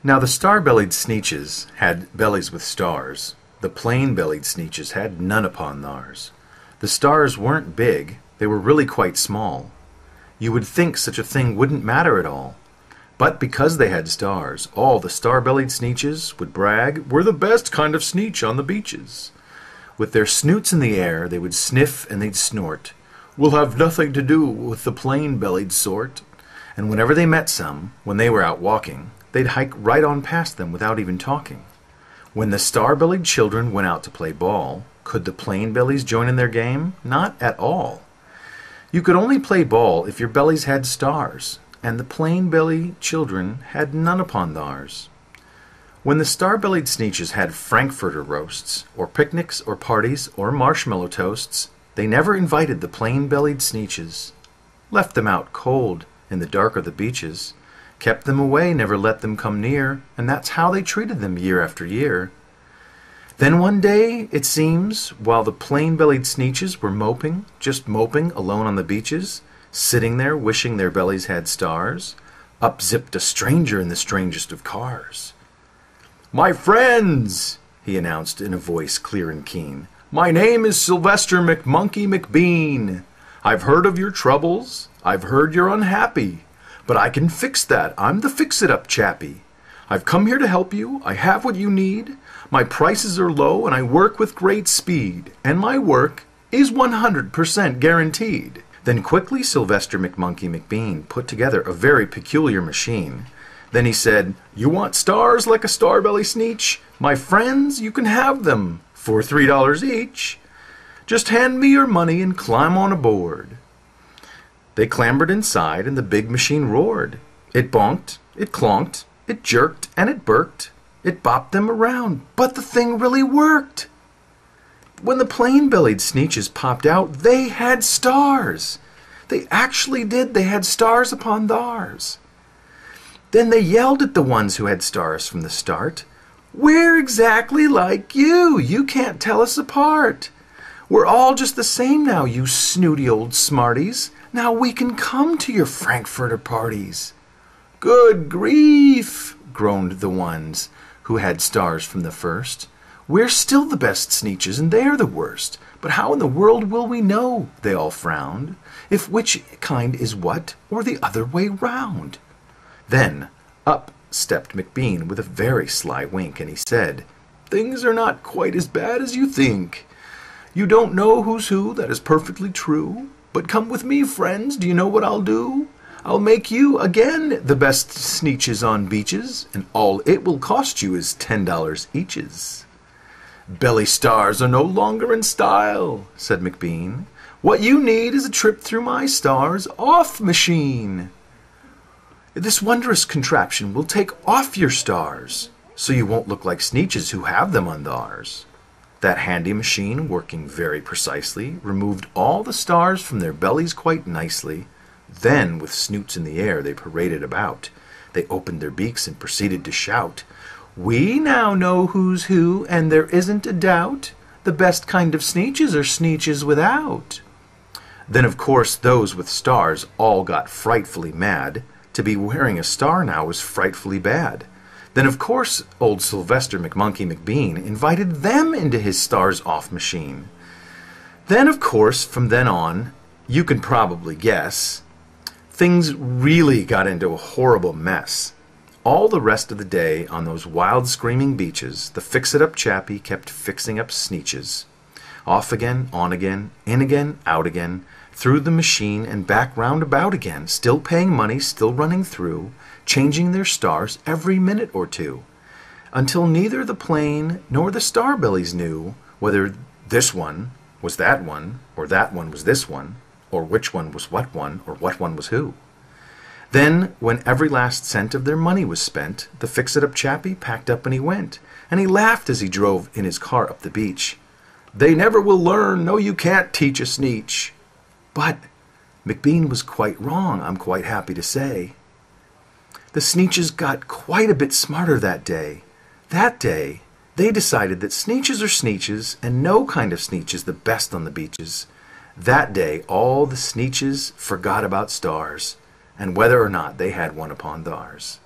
Now the star-bellied Sneetches had bellies with stars. The plain-bellied Sneetches had none upon theirs. The stars weren't big, they were really quite small. You would think such a thing wouldn't matter at all. But because they had stars, all the star-bellied Sneetches would brag, "We're the best kind of Sneetch on the beaches." With their snoots in the air, they would sniff and they'd snort. "We'll have nothing to do with the plain-bellied sort." And whenever they met some, when they were out walking, they'd hike right on past them without even talking. When the star-bellied children went out to play ball, could the plain-bellies join in their game? Not at all. You could only play ball if your bellies had stars, and the plain-bellied children had none upon theirs. When the star-bellied Sneetches had Frankfurter roasts, or picnics, or parties, or marshmallow toasts, they never invited the plain-bellied Sneetches. Left them out cold in the dark of the beaches, kept them away, never let them come near, and that's how they treated them year after year. Then one day, it seems, while the plain-bellied Sneetches were moping, just moping alone on the beaches, sitting there wishing their bellies had stars, up zipped a stranger in the strangest of cars. "My friends," he announced in a voice clear and keen, "my name is Sylvester McMonkey McBean. I've heard of your troubles, I've heard you're unhappy, but I can fix that, I'm the fix-it-up chappie. I've come here to help you, I have what you need, my prices are low and I work with great speed, and my work is 100% guaranteed." Then quickly Sylvester McMonkey McBean put together a very peculiar machine. Then he said, "You want stars like a star-belly Sneetch? My friends, you can have them for $3 each. Just hand me your money and climb on aboard." They clambered inside and the big machine roared. It bonked, it clonked, it jerked, and it burked. It bopped them around, but the thing really worked. When the plain-bellied Sneetches popped out, they had stars. They actually did. They had stars upon theirs. Then they yelled at the ones who had stars from the start. "We're exactly like you. You can't tell us apart. We're all just the same now, you snooty old smarties. Now we can come to your Frankfurter parties." "Good grief," groaned the ones who had stars from the first. "We're still the best Sneetches and they're the worst. But how in the world will we know," they all frowned, "if which kind is what or the other way round?" Then up stepped McBean with a very sly wink, and he said, "Things are not quite as bad as you think. You don't know who's who, that is perfectly true. But come with me, friends, do you know what I'll do? I'll make you, again, the best Sneetches on beaches, and all it will cost you is $10 eaches." "Belly stars are no longer in style," said McBean. "What you need is a trip through my stars off machine. This wondrous contraption will take off your stars, so you won't look like Sneetches who have them on theirs." That handy machine, working very precisely, removed all the stars from their bellies quite nicely. Then, with snoots in the air, they paraded about. They opened their beaks and proceeded to shout, "We now know who's who, and there isn't a doubt. The best kind of Sneetches are Sneetches without." Then, of course, those with stars all got frightfully mad. To be wearing a star now was frightfully bad. Then, of course, old Sylvester McMonkey McBean invited them into his stars-off machine. Then, of course, from then on, you can probably guess, things really got into a horrible mess. All the rest of the day on those wild screaming beaches, the fix-it-up chappie kept fixing up Sneetches. Off again, on again, in again, out again, through the machine and back round about again, still paying money, still running through, changing their stars every minute or two, until neither the plain nor the star-bellies knew whether this one was that one, or that one was this one, or which one was what one, or what one was who. Then, when every last cent of their money was spent, the fix-it-up chappie packed up and he went, and he laughed as he drove in his car up the beach. "They never will learn, no you can't teach a Sneetch." But McBean was quite wrong, I'm quite happy to say. The Sneetches got quite a bit smarter that day. That day, they decided that Sneetches are Sneetches, and no kind of Sneetch is the best on the beaches. That day, all the Sneetches forgot about stars, and whether or not they had one upon theirs.